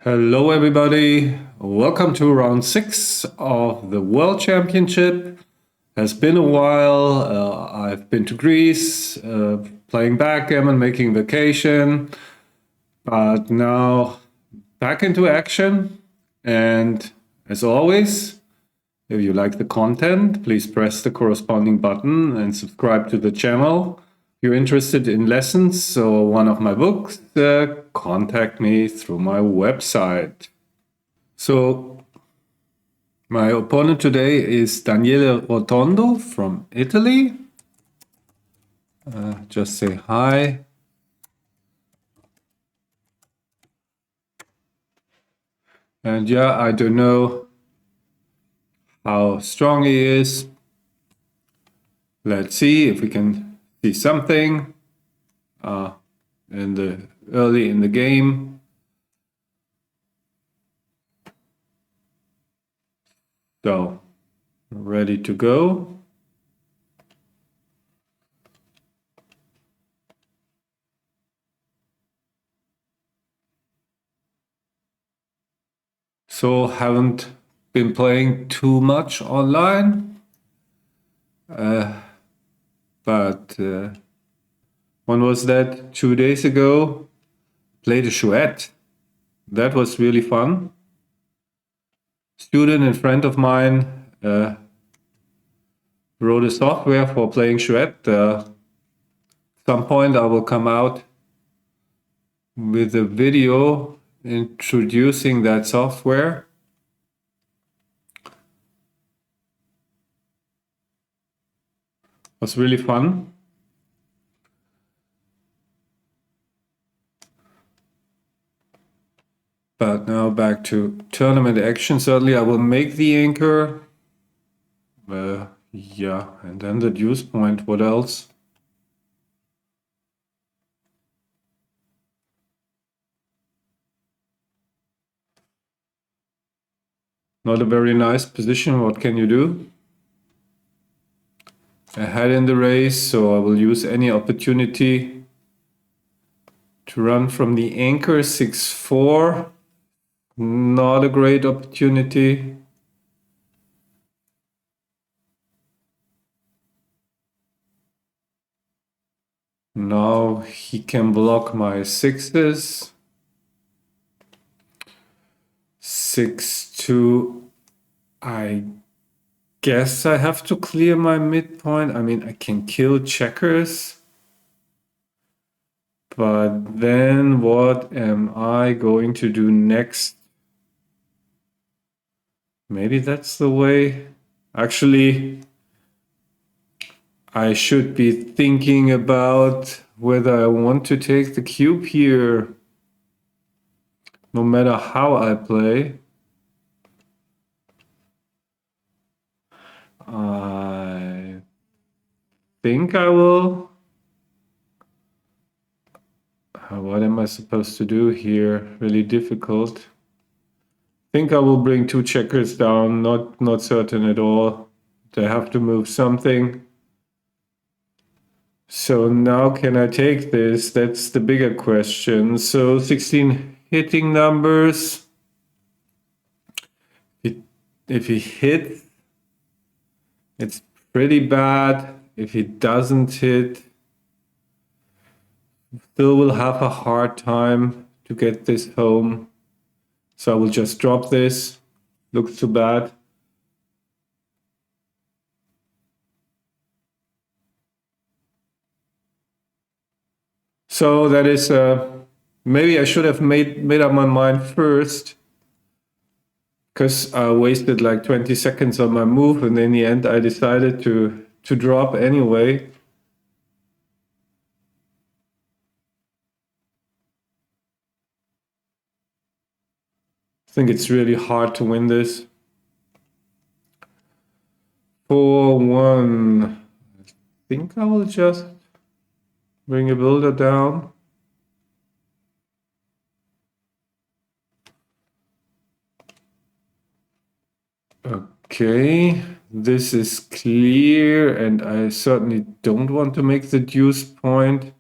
Hello, everybody. Welcome to round 6 of the World Championship. Has been a while. I've been to Greece, playing backgammon, making vacation, but now back into action. And as always, if you like the content, please press the corresponding button and subscribe to the channel. If you're interested in lessons or one of my books, contact me through my website. So, my opponent today is Daniele Rotondo from Italy. Just say hi. And yeah, I don't know how strong he is. Let's see if we can see something early in the game. So, ready to go. So, haven't been playing too much online. But when was that? 2 days ago. Played a chouette. That was really fun. Student and friend of mine wrote a software for playing chouette. Some point I will come out with a video introducing that software. It was really fun. But now back to tournament action. Certainly I will make the anchor. Yeah, and then the deuce point. What else? Not a very nice position. What can you do? Ahead in the race, so I will use any opportunity to run from the anchor. 6-4. Not a great opportunity. Now he can block my sixes. 6-2. I guess I have to clear my midpoint. I mean, I can kill checkers. But then what am I going to do next? Maybe that's the way. Actually, I should be thinking about whether I want to take the cube here, no matter how I play. I think I will. What am I supposed to do here? Really difficult. I think I will bring two checkers down, not certain at all. They have to move something. So now can I take this? That's the bigger question. So 16 hitting numbers. If he hits, it's pretty bad. If he doesn't hit, still will have a hard time to get this home. So I will just drop this. Looks too bad. So that is, maybe I should have made up my mind first, because I wasted like 20 seconds on my move, and in the end I decided to drop anyway. I think it's really hard to win this. 4-1. I think I will just bring a builder down. Okay, this is clear, and I certainly don't want to make the deuce point. I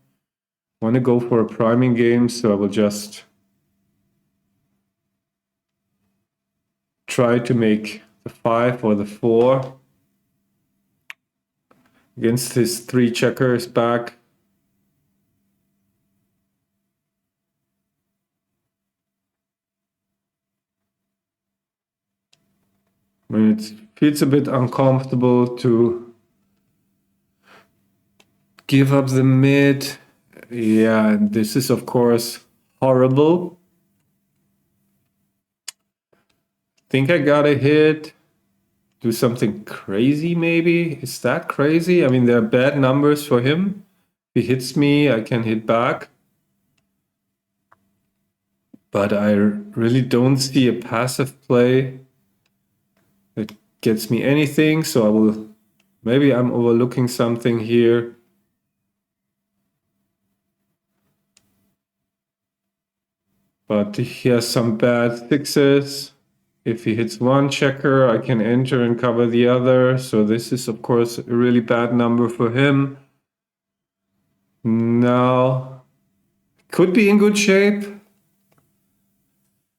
want to go for a priming game, so I will just try to make the 5 or the 4 against his 3 checkers back. When it feels a bit uncomfortable to give up the mid. Yeah, this is of course horrible. Think I got a hit. Do something crazy maybe? Is that crazy? I mean, there are bad numbers for him. If he hits me, I can hit back. But I really don't see a passive play that gets me anything. So I will, maybe I'm overlooking something here. But he has some bad 6s. If he hits 1 checker, I can enter and cover the other. So this is, of course, a really bad number for him. Now, could be in good shape.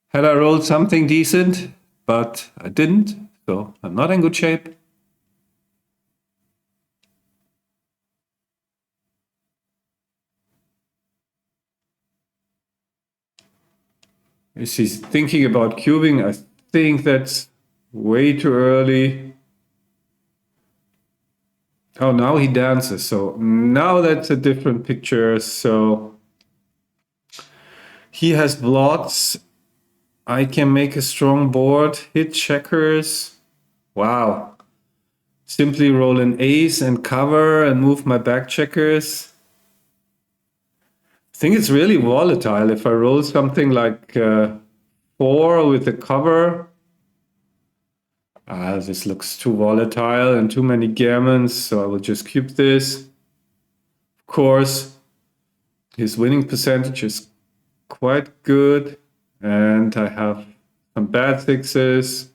Had I rolled something decent, but I didn't. So I'm not in good shape. Is he thinking about cubing? I think that's way too early. Oh, now he dances. So now that's a different picture. So he has blots. I can make a strong board, hit checkers. Wow. Simply roll an ace and cover and move my back checkers. I think it's really volatile. If I roll something like 4 with a cover, this looks too volatile and too many gammons, so I will just keep this. Of course, his winning percentage is quite good, and I have some bad 6s.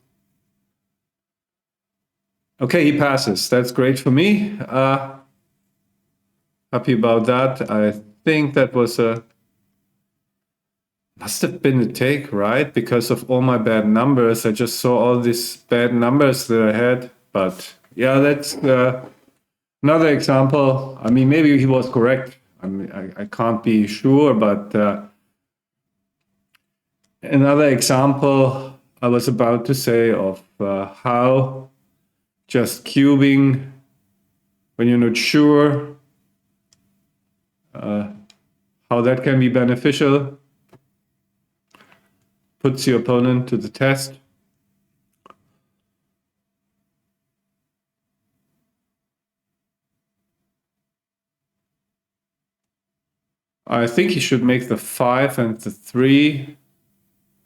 Okay, he passes. That's great for me. Happy about that. I think that was must have been a take, right? Because of all my bad numbers. I just saw all these bad numbers that I had. But yeah, that's another example. I mean, maybe he was correct. I mean, I can't be sure, but another example I was about to say of how just cubing when you're not sure how that can be beneficial, puts your opponent to the test. I think he should make the 5 and the 3.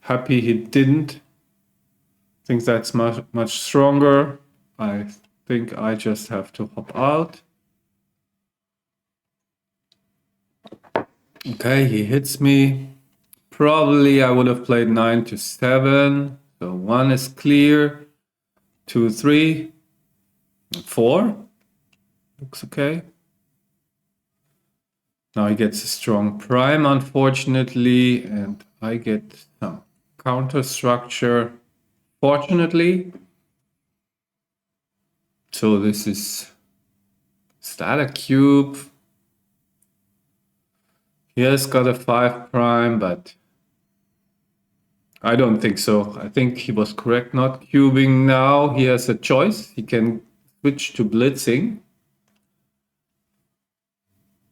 Happy he didn't. I think that's much stronger. I think I just have to hop out. Okay, he hits me. Probably I would have played 9 to 7. So 1 is clear. 2, 3, 4. Looks okay. Now he gets a strong prime, unfortunately, and I get some counter structure, fortunately. So this is that a cube? He has got a 5 prime, but I don't think so. I think he was correct not cubing. Now he has a choice. He can switch to blitzing.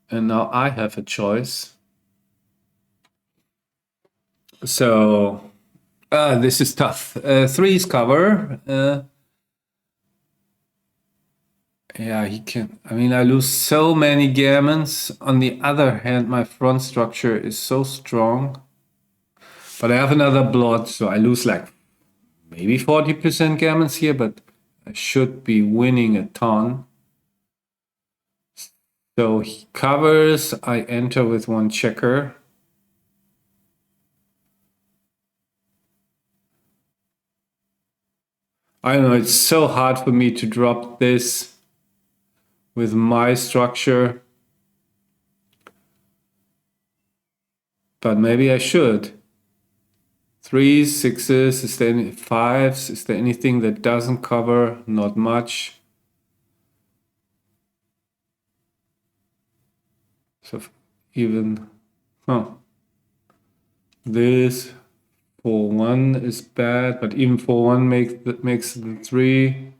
And now I have a choice. So this is tough. 3's cover. Yeah, he can. I mean, I lose so many gammons. On the other hand, my front structure is so strong. But I have another blot, so I lose like maybe 40% gammons here, but I should be winning a ton. So he covers, I enter with 1 checker. I don't know, it's so hard for me to drop this with my structure. But maybe I should. Threes, sixes, is there any fives? Is there anything that doesn't cover? Not much. So even, this 4-1 is bad, but even 4-1 makes the 3.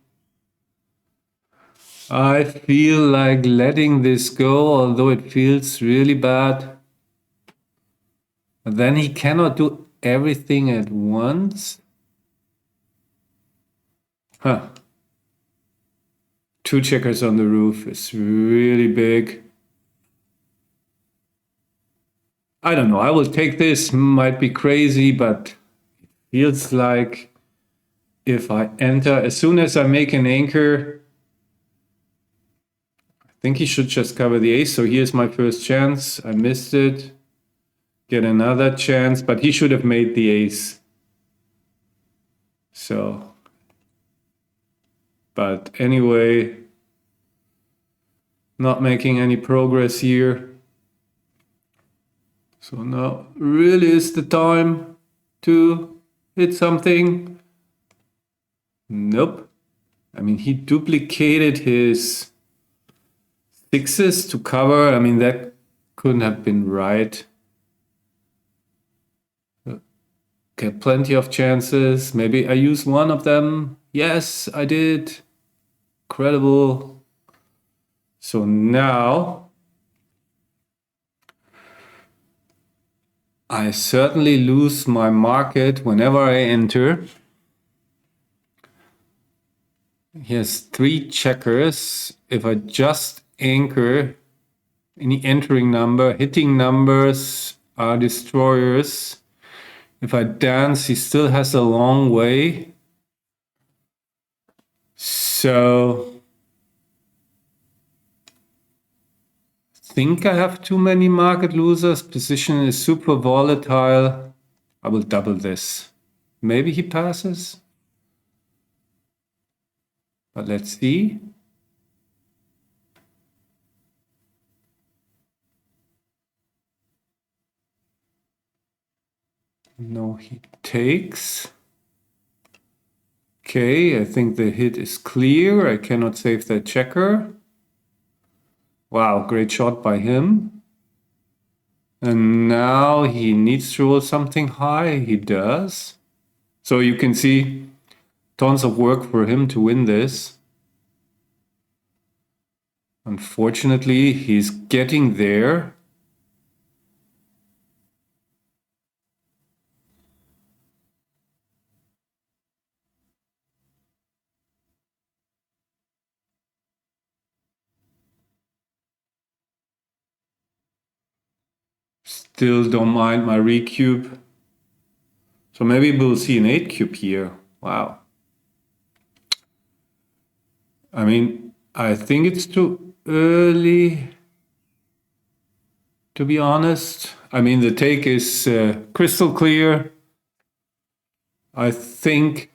I feel like letting this go, although it feels really bad. But then he cannot do everything at once. 2 checkers on the roof is really big. I don't know. I will take this. Might be crazy, but it feels like if I enter, as soon as I make an anchor, I think he should just cover the ace. So here's my first chance. I missed it. Get another chance, but he should have made the ace. So, but anyway, not making any progress here. So now really is the time to hit something. Nope. I mean, he duplicated his sixes to cover. I mean, that couldn't have been right. Get plenty of chances. Maybe I use one of them. Yes, I did. Incredible. So now I certainly lose my market whenever I enter. Here's 3 checkers. If I just anchor any entering number, hitting numbers are destroyers. If I dance, he still has a long way. So I think I have too many market losers. Position is super volatile. I will double this. Maybe he passes. But let's see. No, he takes. Okay, I think the hit is clear. I cannot save that checker. Wow, great shot by him. And now he needs to roll something high. He does. So you can see tons of work for him to win this. Unfortunately, he's getting there. Still don't mind my recube. So maybe we'll see an 8 cube here. Wow. I mean, I think it's too early, to be honest. I mean, the take is crystal clear. I think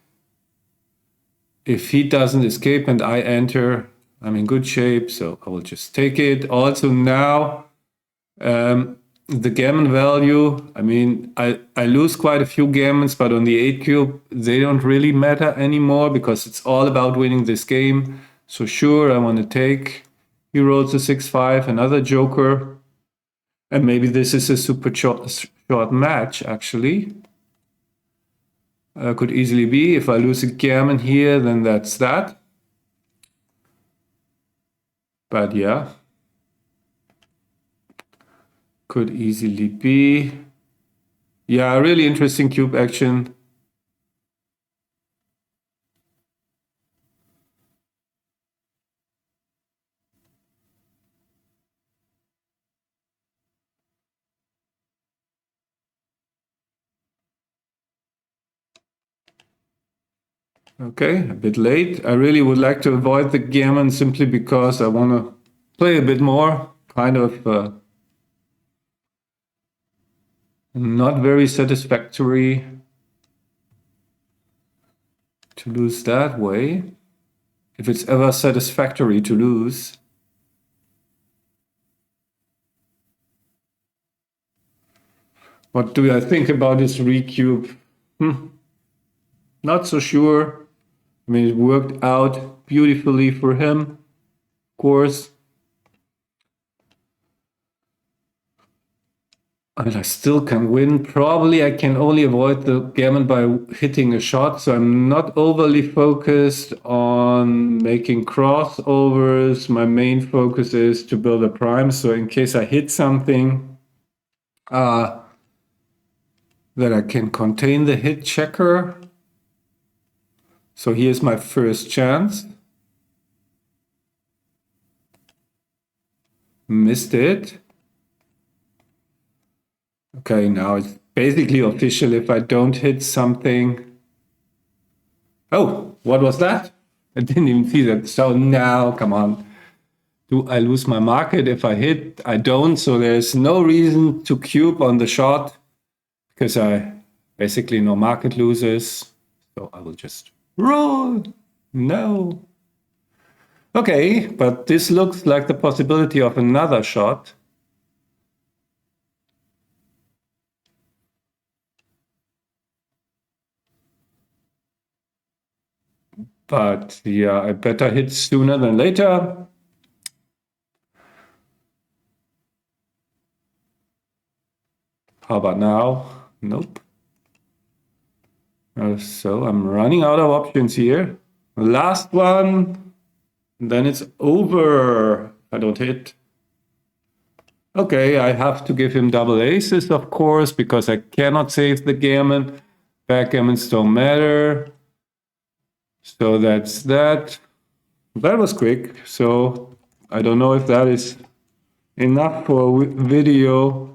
if he doesn't escape and I enter, I'm in good shape, so I will just take it. Also now, the gammon value, I mean, I lose quite a few gammons, but on the 8 cube, they don't really matter anymore because it's all about winning this game. So sure, I want to take. He rolls a 6-5, another joker. And maybe this is a super short match, actually. Could easily be. If I lose a gammon here, then that's that. But yeah. Could easily be. Yeah, really interesting cube action. Okay, a bit late. I really would like to avoid the gammon simply because I want to play a bit more. Kind of not very satisfactory to lose that way. If it's ever satisfactory to lose. What do I think about this recube? Not so sure. I mean, it worked out beautifully for him, of course. And I still can win. Probably I can only avoid the gammon by hitting a shot. So I'm not overly focused on making crossovers. My main focus is to build a prime. So in case I hit something, that I can contain the hit checker. So here's my first chance. Missed it. Okay, now it's basically official if I don't hit something. Oh, what was that? I didn't even see that. So now, come on. Do I lose my market if I hit? I don't, so there's no reason to cube on the shot because I basically no market loses. So I will just roll. No. Okay, but this looks like the possibility of another shot. But yeah, I better hit sooner than later. How about now? Nope. So I'm running out of options here. Last one, then it's over. I don't hit. Okay, I have to give him double aces, of course, because I cannot save the gammon. Backgammons don't matter. So that's that. That was quick. So I don't know if that is enough for a video.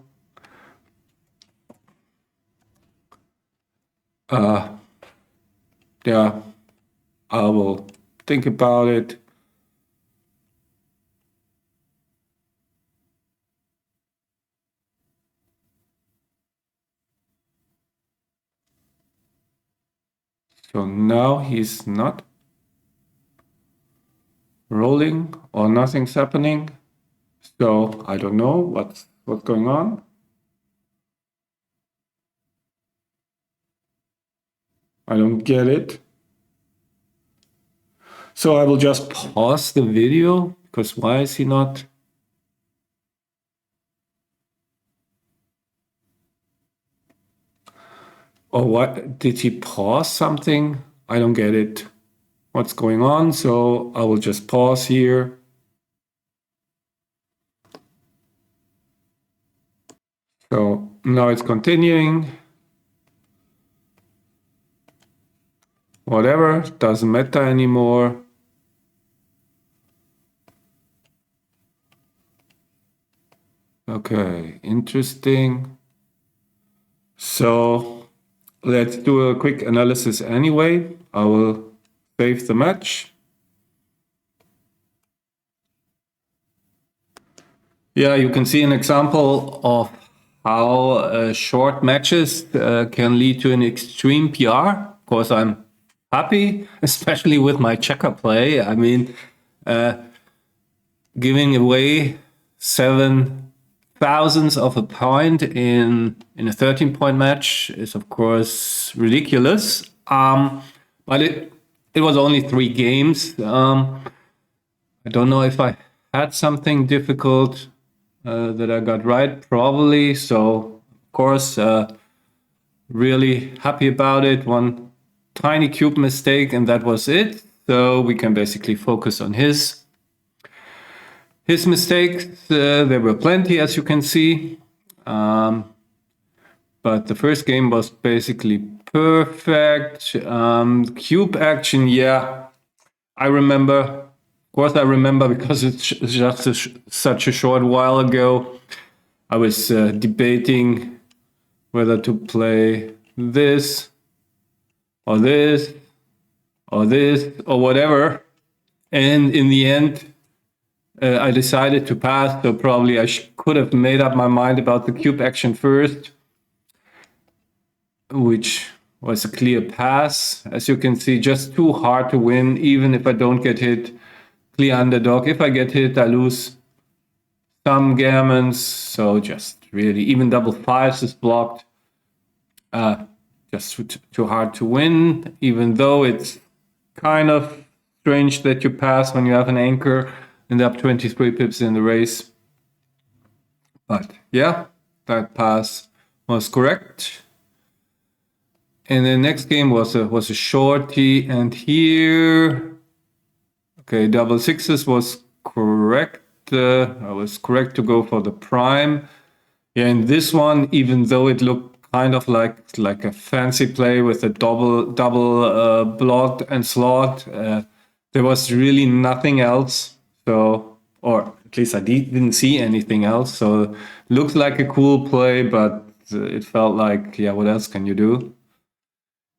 Yeah, I will think about it. So now he's not rolling or nothing's happening. So I don't know what's going on. I don't get it. So I will just pause the video because why is he not? Or what? Did he pause something? I don't get it. What's going on? So I will just pause here. So now it's continuing. Whatever, doesn't matter anymore. Okay, interesting. So let's do a quick analysis anyway. I will save the match. Yeah, you can see an example of how short matches can lead to an extreme PR. Of course, I'm happy, especially with my checker play. I mean, giving away 7/1000 of a point in a 13-point match is, of course, ridiculous. But it was only 3 games. I don't know if I had something difficult that I got right, probably. So, of course, really happy about it. One tiny cube mistake, and that was it. So we can basically focus on his mistakes. There were plenty, as you can see. But the first game was basically perfect. Cube action, yeah, I remember. Of course, I remember because it's just such a short while ago. I was debating whether to play this or this or this or whatever. And in the end, I decided to pass. So probably I could have made up my mind about the cube action first, which was a clear pass. As you can see, just too hard to win, even if I don't get hit. Clear underdog. If I get hit, I lose some gammons. So just really, even double fives is blocked. just too hard to win, even though it's kind of strange that you pass when you have an anchor and up 23 pips in the race. But yeah, that pass was correct. And the next game was a shorty, and here, okay, double sixes was correct. I was correct to go for the prime. Yeah, in this one, even though it looked kind of like a fancy play with a double blot and slot, there was really nothing else. So, or at least I didn't see anything else. So, looked like a cool play, but it felt like, yeah, what else can you do?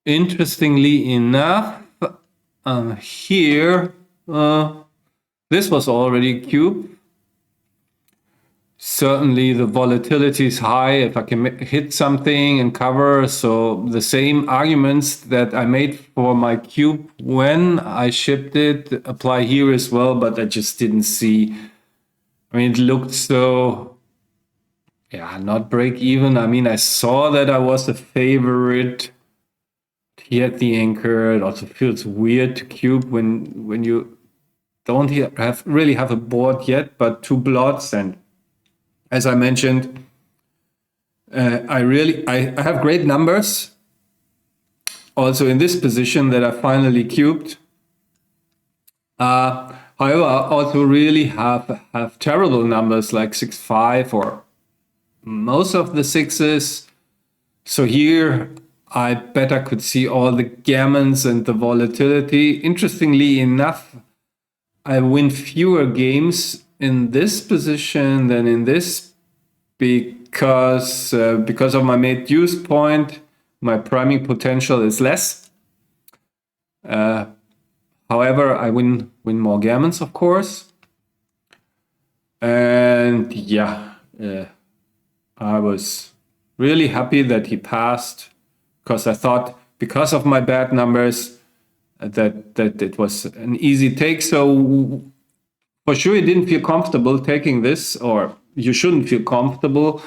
Interestingly enough, here, this was already cube. Certainly the volatility is high if I can hit something and cover. So the same arguments that I made for my cube when I shipped it apply here as well, but I just didn't see. I mean, it looked so, yeah, not break even. I mean, I saw that I was the favorite. He had the anchor. It also feels weird to cube when you don't really have a board yet, but 2 blots. And as I mentioned, I have great numbers also in this position that I finally cubed. However, I also really have terrible numbers like 6-5 or most of the sixes. So here I bet I could see all the gammons and the volatility. Interestingly enough, I win fewer games in this position than in this because of my made use point, my priming potential is less. However, I win more gammons, of course. And yeah, I was really happy that he passed, because I thought, because of my bad numbers, that it was an easy take. So for sure, he didn't feel comfortable taking this, or you shouldn't feel comfortable,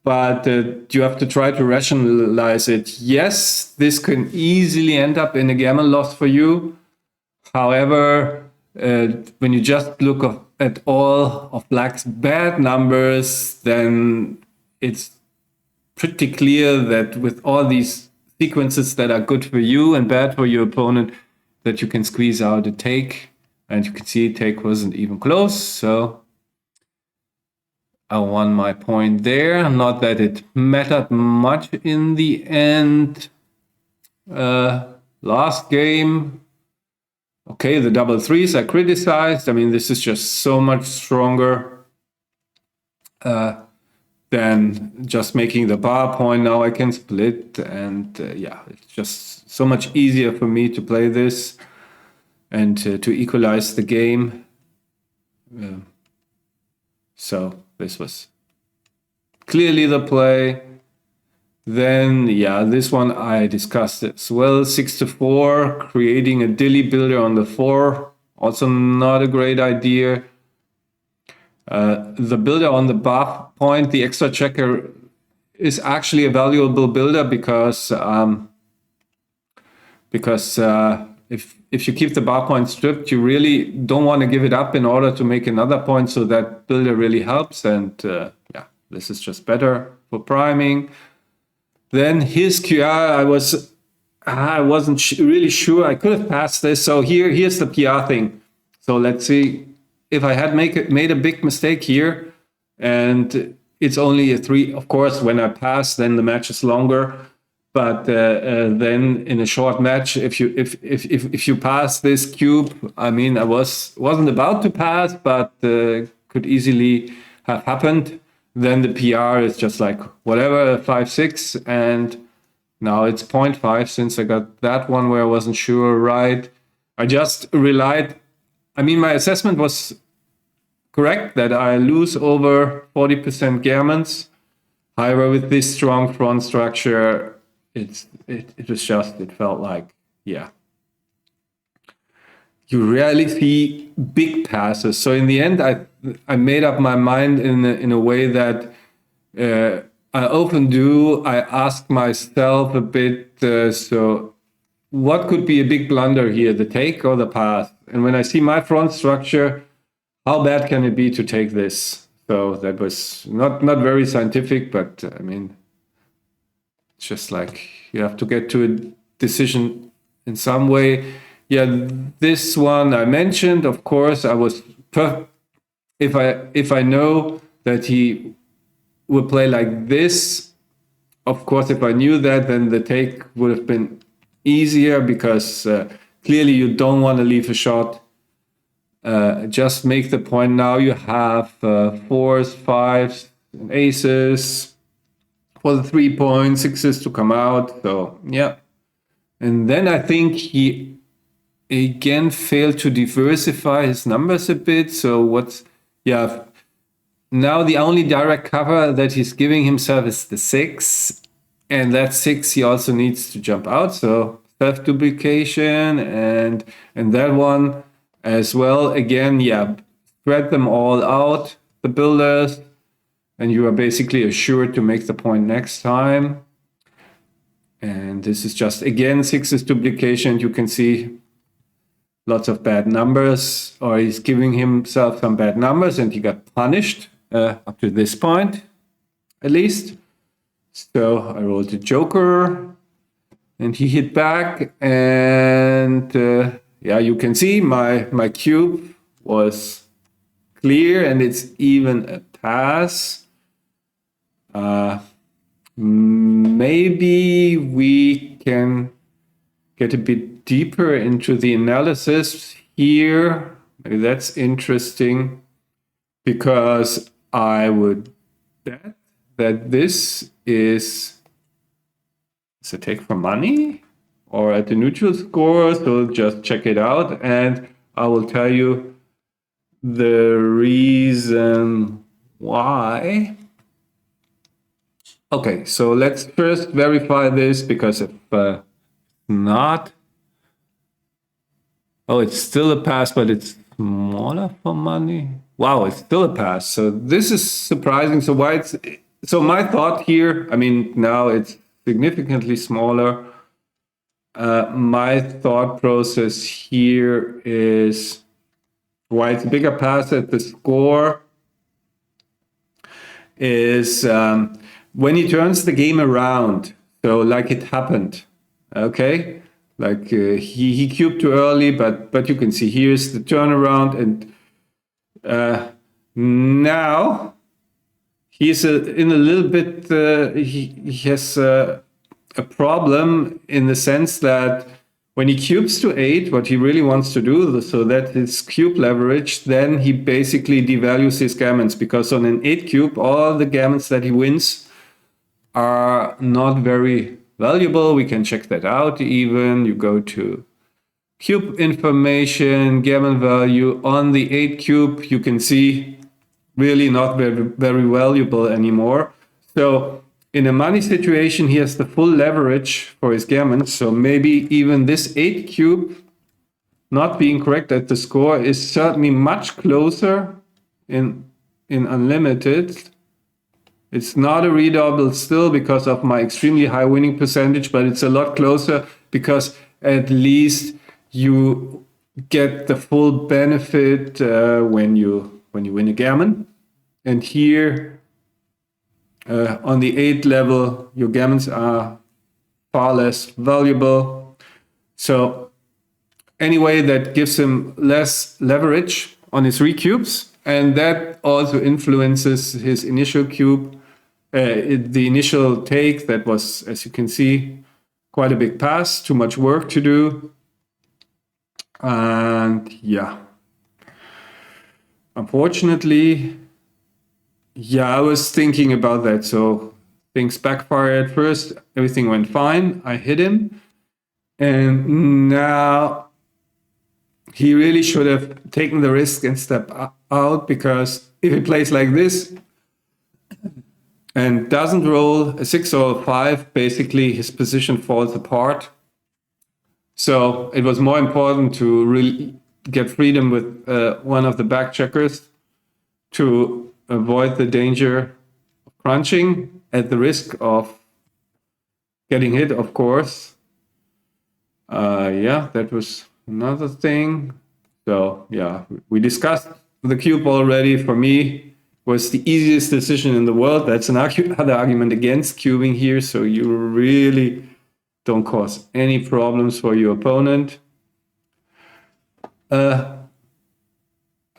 but you have to try to rationalize it. Yes, this can easily end up in a gammon loss for you. However, when you just look at all of Black's bad numbers, then it's pretty clear that with all these sequences that are good for you and bad for your opponent, that you can squeeze out a take. And you can see take wasn't even close. So I won my point there. Not that it mattered much in the end. Last game. Okay, the double threes I criticized. I mean, this is just so much stronger than just making the bar point. Now I can split, and yeah, it's just so much easier for me to play this and to equalize the game. So this was clearly the play. Then, yeah, this one I discussed as well. 6-4, creating a dilly builder on the 4. Also not a great idea. The builder on the bar point, the extra checker, is actually a valuable builder because if you keep the bar point stripped, you really don't want to give it up in order to make another point. So that builder really helps. And yeah, this is just better for priming. Then his QR, I wasn't really sure. I could have passed this. So here's the PR thing. So let's see if I had made a big mistake here, and it's only a 3. Of course, when I pass, then the match is longer. But then in a short match, if you pass this cube, I mean, I wasn't about to pass, but could easily have happened. Then the PR is just like whatever, 5-6, and now it's 0.5 since I got that one where I wasn't sure right. I just relied. I mean, my assessment was correct that I lose over 40% gammons. However, with this strong front structure, it felt like, yeah, you rarely see big passes. So in the end, I made up my mind in a way that I often do. I ask myself a bit, so what could be a big blunder here, the take or the pass? And when I see my front structure, how bad can it be to take this? So that was not very scientific, but I mean, it's just like you have to get to a decision in some way. Yeah, this one I mentioned, of course, I was if I know that he would play like this, of course, if I knew that, then the take would have been easier because clearly you don't want to leave a shot. Just make the point now. You have fours, fives, and aces for the 3 points, sixes to come out. So yeah, and then I think he again failed to diversify his numbers a bit. So now the only direct cover that he's giving himself is the 6, and that 6 he also needs to jump out. So self-duplication and that one as well. Again, yeah, spread them all out, the builders, and you are basically assured to make the point next time. And this is just, again, 6's duplication. You can see lots of bad numbers, or he's giving himself some bad numbers, and he got punished up to this point, at least. So I rolled a joker, and he hit back, and yeah, you can see my cube was clear, and it's even a pass. Maybe we can get a bit deeper into the analysis here. Maybe that's interesting, because I would bet that this is a take for money or at the neutral score. So just check it out, and I will tell you the reason why. Okay, so let's first verify this, because if not, oh, it's still a pass, but it's smaller for money. Wow, it's still a pass. So this is surprising. So my thought here, I mean, now it's significantly smaller. My thought process here is why it's a bigger pass at the score is when he turns the game around. So like it happened, okay? Like he cubed too early, but you can see here's the turnaround, and now he's in a little bit. He has a problem in the sense that when he cubes to 8, what he really wants to do, so that his cube leverage, then he basically devalues his gammons, because on an 8 cube, all the gammons that he wins are not very valuable. We can check that out. Even you go to cube information, gammon value on the 8 cube, you can see really not very valuable anymore. So in a money situation, he has the full leverage for his gammons. So maybe even this 8 cube not being correct at the score is certainly much closer in unlimited. It's not a redouble still because of my extremely high winning percentage, but it's a lot closer because at least you get the full benefit when you win a gammon. And here on the 8 level, your gammons are far less valuable. So anyway, that gives him less leverage on his recubes, and that also influences his initial cube, the initial take. That was, as you can see, quite a big pass, too much work to do. And yeah, unfortunately, yeah, I was thinking about that. So things backfired. At first, everything went fine. I hit him. And now he really should have taken the risk and stepped out, because if he plays like this and doesn't roll a 6 or a 5, basically his position falls apart. So it was more important to really get freedom with one of the back checkers to avoid the danger of crunching at the risk of getting hit, of course. Yeah, that was another thing. So yeah, we discussed the cube already. For me, was the easiest decision in the world. That's another argument against cubing here. So you really don't cause any problems for your opponent.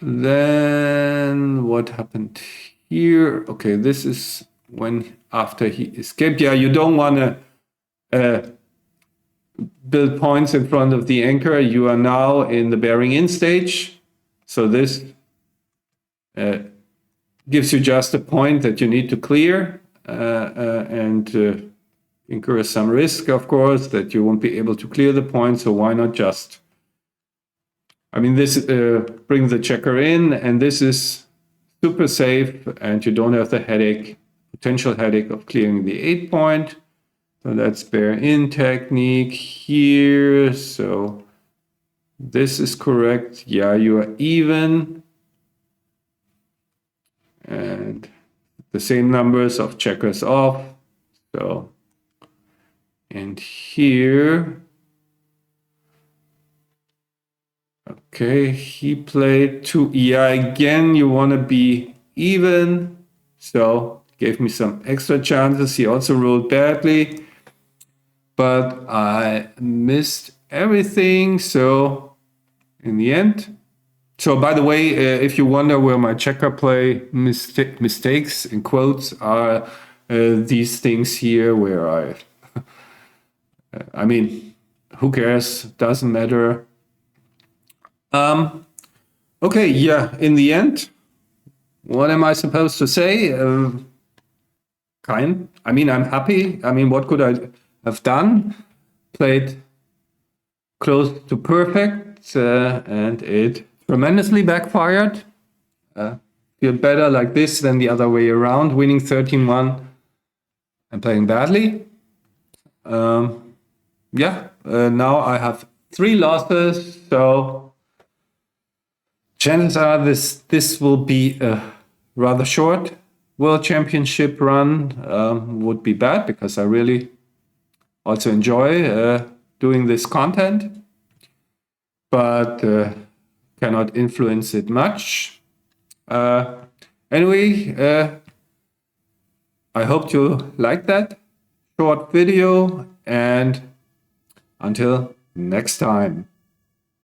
Then what happened here? Okay, this is when after he escaped. Yeah, you don't want to build points in front of the anchor. You are now in the bearing in stage. So this gives you just a point that you need to clear and incur some risk, of course, that you won't be able to clear the point. So why not just, I mean, this brings the checker in, and this is super safe, and you don't have the headache, potential headache of clearing the 8 point. So that's bear in technique here. So this is correct. Yeah, you are even. And the same numbers of checkers off. So, and here, okay, he played 2. Yeah, again, you want to be even. So gave me some extra chances. He also rolled badly, but I missed everything. So in the end, so by the way, if you wonder where my checker play mistakes in quotes are, these things here where I mean, who cares? Doesn't matter. Okay, yeah. In the end, what am I supposed to say? I mean, I'm happy. I mean, what could I have done? Played close to perfect, and it tremendously backfired. Feel better like this than the other way around, winning 13-1 and playing badly. Yeah, now I have 3 losses, so chances are this will be a rather short World Championship run. Would be bad because I really also enjoy doing this content, but cannot influence it much. Anyway, I hope you liked that short video, and until next time.